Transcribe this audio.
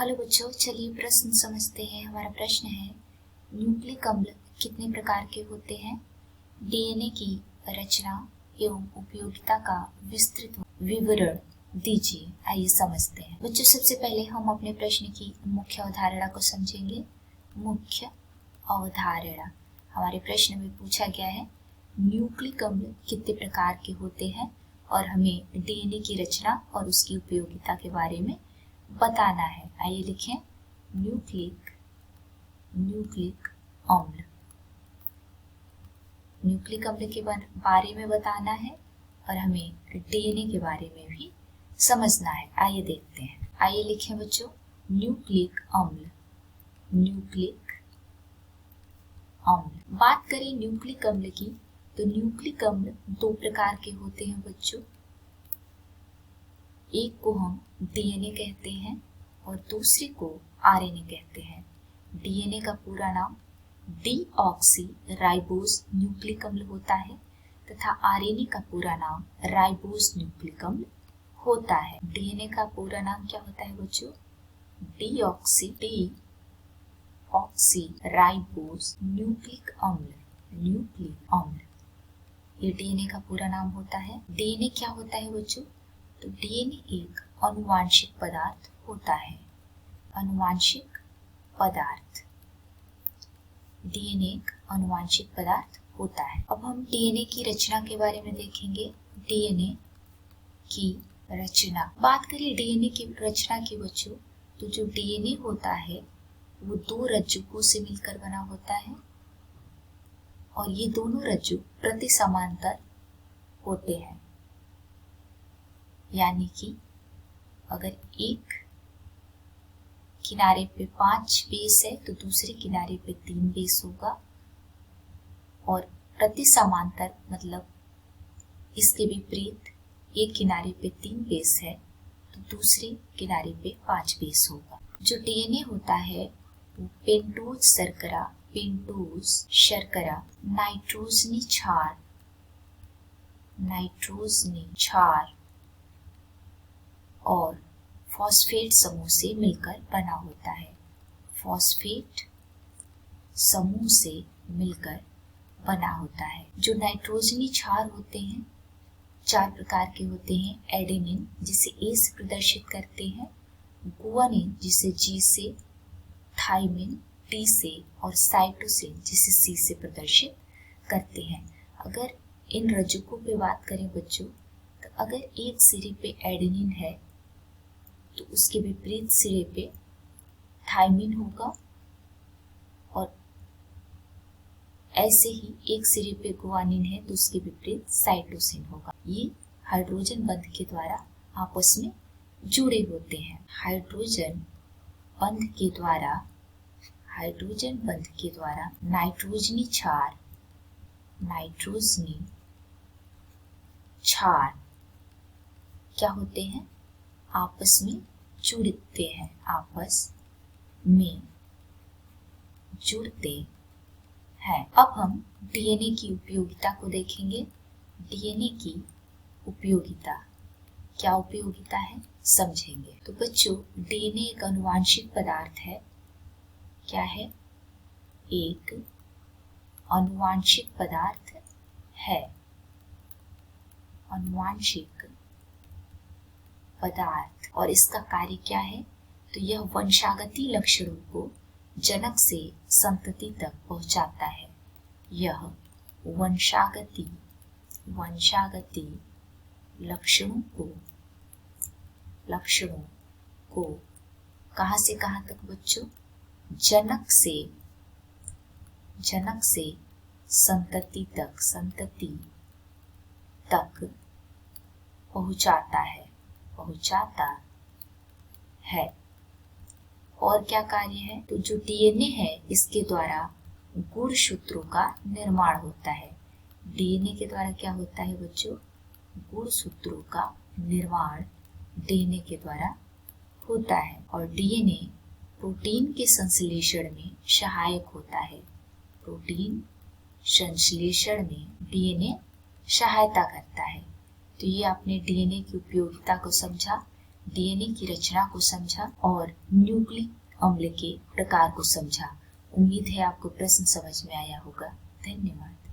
Hello बच्चों, चलिए प्रश्न समझते हैं। हमारा प्रश्न है, न्यूक्लिक अम्ल कितने प्रकार के होते हैं? डीएनए की रचना एवं उपयोगिता का विस्तृत विवरण दीजिए। आइए समझते हैं। बच्चों, सबसे पहले हम अपने प्रश्न की मुख्य अवधारणा को समझेंगे। मुख्य अवधारणा हमारे प्रश्न में पूछा गया है, न्यूक्लिक अम्ल कितने प्रकार के होते हैं और हमें डीएनए की रचना और उसकी उपयोगिता के बारे में बताना है। आइए लिखें, न्यूक्लिक अम्ल। न्यूक्लिक अम्ल के बारे में बताना है और हमें डीएनए के बारे में भी समझना है। आइए देखते हैं। आइए लिखें बच्चों, न्यूक्लिक अम्ल। बात करें न्यूक्लिक अम्ल की, तो न्यूक्लिक अम्ल दो प्रकार के होते हैं बच्चों। एक को हम डीएनए कहते हैं और दूसरे को आरएनए कहते हैं। डीएनए का पूरा नाम डीऑक्सी राइबोस न्यूक्लिक अम्ल होता है तथा आरएनए का पूरा नाम राइबोस न्यूक्लिक अम्ल होता है। डीएनए का पूरा नाम क्या होता है बच्चों? डीऑक्सी राइबोस न्यूक्लिक अम्ल। ये डीएनए का पूरा नाम होता है। डीएनए क्या होता है बच्चों? तो डीएनए एक आनुवांशिक पदार्थ होता है। आनुवांशिक पदार्थ, डीएनए एक आनुवांशिक पदार्थ होता है। अब हम डीएनए की रचना के बारे में देखेंगे। डीएनए की रचना, बात करें डीएनए की रचना की बच्चों, तो जो डीएनए होता है वो दो रज्जुकों से मिलकर बना होता है और ये दोनों रज्जु प्रति समांतर होते हैं। यानी कि अगर एक किनारे पे 5 बेस है तो दूसरे किनारे पे 3 बेस होगा, और प्रति समांतर मतलब इसके विपरीत एक किनारे पे 3 बेस है तो दूसरे किनारे पे 5 बेस होगा। जो डीएनए होता है वो पेंटोज शर्करा, नाइट्रोजनी क्षार और फॉस्फेट समूह से मिलकर बना होता है। फॉस्फेट समूह से मिलकर बना होता है। जो नाइट्रोजनी क्षार होते हैं 4 प्रकार के होते हैं। एडेनिन, जिसे ए से प्रदर्शित करते हैं, गुआनिन जिसे जी से, थाइमिन टी से और साइटोसिन जिसे सी से प्रदर्शित करते हैं। अगर इन रज्जुकों पे बात करें बच्चों, तो अगर एक सिरे पे एडेनिन है तो उसके विपरीत सिरे पे थाइमिन होगा, और ऐसे ही एक सिरे पे गुआनिन है तो उसके विपरीत साइटोसिन होगा। ये हाइड्रोजन बंध के द्वारा आपस में जुड़े होते हैं। हाइड्रोजन बंध के द्वारा नाइट्रोजनी क्षार क्या होते हैं? आपस में जुड़ते हैं। अब हम डीएनए की उपयोगिता को देखेंगे। डीएनए की उपयोगिता, क्या उपयोगिता है समझेंगे। तो बच्चों, डीएनए एक आनुवांशिक पदार्थ है। क्या है? एक आनुवांशिक पदार्थ है। आनुवांशिक पदार्थ, और इसका कार्य क्या है? तो यह वंशागती लक्षणों को जनक से संतति तक पहुंचाता है। यह वंशागती लक्षणों को कहां से कहां तक बच्चों? जनक से संतति तक पहुंचाता है। और क्या कार्य है? तो जो डीएनए है इसके द्वारा गुणसूत्रों का निर्माण होता है। डीएनए के द्वारा क्या होता है बच्चों? गुणसूत्रों का निर्माण डीएनए के द्वारा होता है। और डीएनए प्रोटीन के संश्लेषण में सहायक होता है। प्रोटीन संश्लेषण में डीएनए सहायता करता है। तो ये आपने डीएनए की उपयोगिता को समझा। डीएनए की रचना को समझा और न्यूक्लिक अम्ल के प्रकार को समझा। उम्मीद है आपको प्रश्न समझ में आया होगा। धन्यवाद।